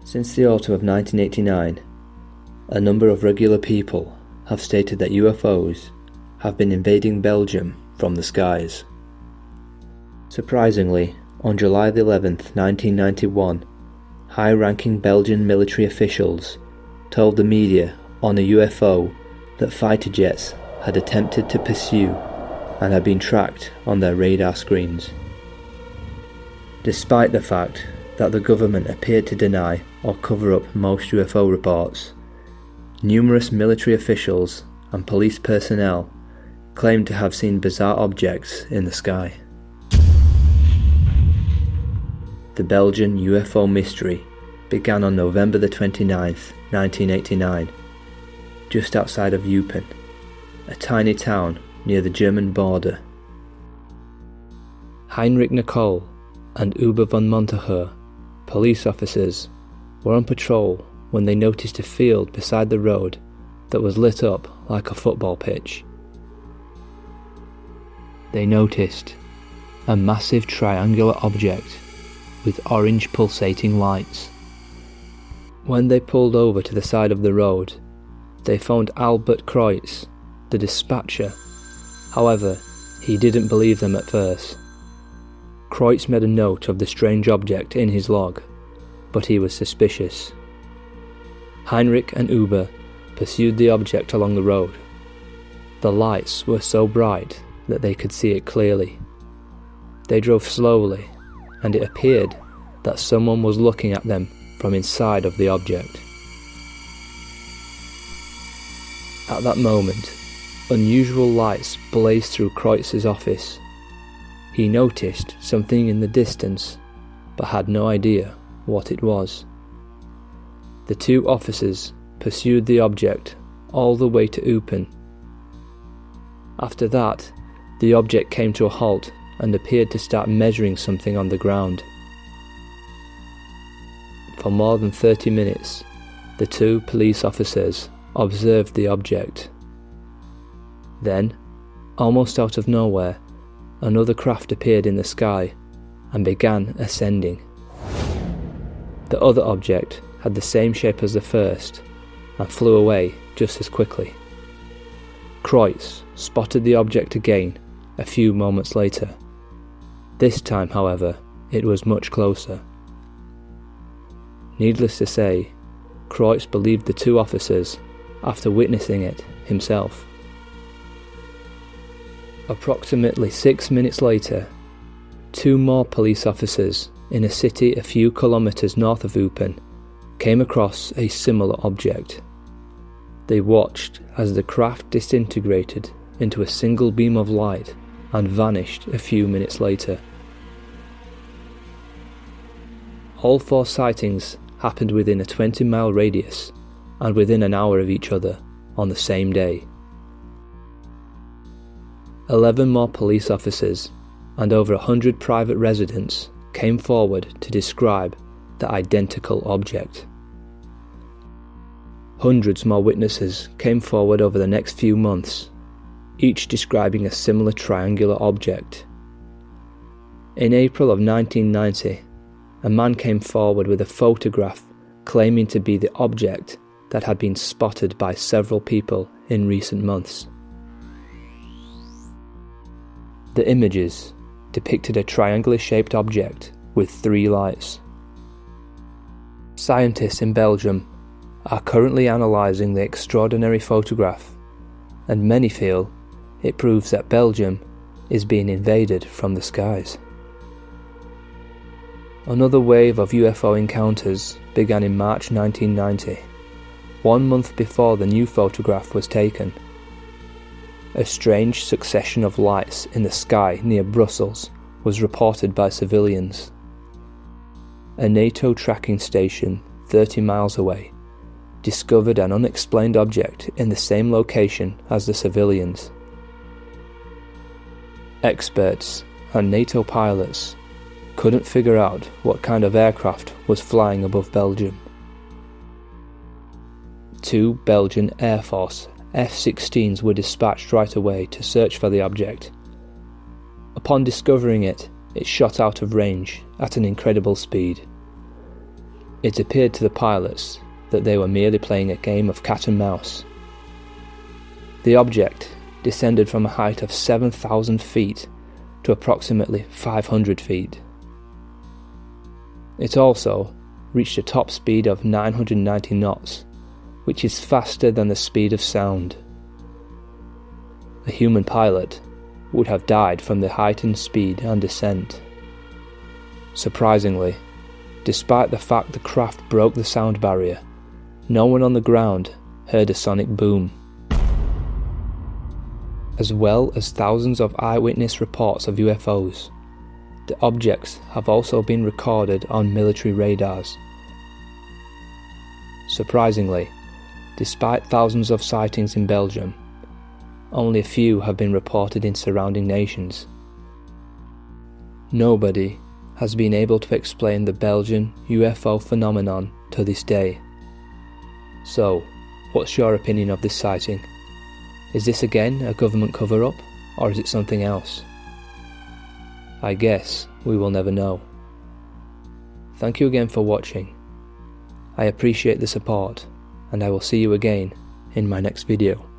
Since the autumn of 1989, a number of regular people have stated that UFOs have been invading Belgium from the skies. Surprisingly, on July 11, 1991, high-ranking Belgian military officials told the media on a UFO that fighter jets had attempted to pursue and had been tracked on their radar screens. Despite the fact that the government appeared to deny or cover up most UFO reports, numerous military officials and police personnel claimed to have seen bizarre objects in the sky. The Belgian UFO mystery began on November the 29th, 1989, just outside of Eupen, a tiny town near the German border. Heinrich Nicole and Uwe von Montager, police officers, were on patrol when they noticed a field beside the road that was lit up like a football pitch. They noticed a massive triangular object with orange pulsating lights. When they pulled over to the side of the road, they found Albert Kreutz, the dispatcher. However, he didn't believe them at first. Kreutz made a note of the strange object in his log, but he was suspicious. Heinrich and Uwe pursued the object along the road. The lights were so bright that they could see it clearly. They drove slowly, and it appeared that someone was looking at them from inside of the object. At that moment, unusual lights blazed through Kreutz's office. He noticed something in the distance, but had no idea what it was. The two officers pursued the object all the way to Eupen. After that, the object came to a halt and appeared to start measuring something on the ground. For more than 30 minutes, the two police officers observed the object. Then, almost out of nowhere, another craft appeared in the sky and began ascending. The other object had the same shape as the first and flew away just as quickly. Kreutz spotted the object again a few moments later. This time, however, it was much closer. Needless to say, Kreutz believed the two officers after witnessing it himself. Approximately 6 minutes later, two more police officers in a city a few kilometers north of Eupen came across a similar object. They watched as the craft disintegrated into a single beam of light and vanished a few minutes later. All four sightings happened within a 20-mile radius and within an hour of each other on the same day. 11 more police officers and over 100 private residents came forward to describe the identical object. Hundreds more witnesses came forward over the next few months, each describing a similar triangular object. In April of 1990, a man came forward with a photograph claiming to be the object that had been spotted by several people in recent months. The images depicted a triangular-shaped object with 3 lights. Scientists in Belgium are currently analysing the extraordinary photograph, and many feel it proves that Belgium is being invaded from the skies. Another wave of UFO encounters began in March 1990, 1 month before the new photograph was taken. A strange succession of lights in the sky near Brussels was reported by civilians. A NATO tracking station 30 miles away discovered an unexplained object in the same location as the civilians. Experts and NATO pilots couldn't figure out what kind of aircraft was flying above Belgium. 2 Belgian Air Force F-16s were dispatched right away to search for the object. Upon discovering it, it shot out of range at an incredible speed. It appeared to the pilots that they were merely playing a game of cat and mouse. The object descended from a height of 7,000 feet to approximately 500 feet. It also reached a top speed of 990 knots, which is faster than the speed of sound. A human pilot would have died from the heightened speed and descent. Surprisingly, despite the fact the craft broke the sound barrier, no one on the ground heard a sonic boom. As well as thousands of eyewitness reports of UFOs, the objects have also been recorded on military radars. Surprisingly, despite thousands of sightings in Belgium, only a few have been reported in surrounding nations. Nobody has been able to explain the Belgian UFO phenomenon to this day. So, what's your opinion of this sighting? Is this again a government cover-up, or is it something else? I guess we will never know. Thank you again for watching. I appreciate the support, and I will see you again in my next video.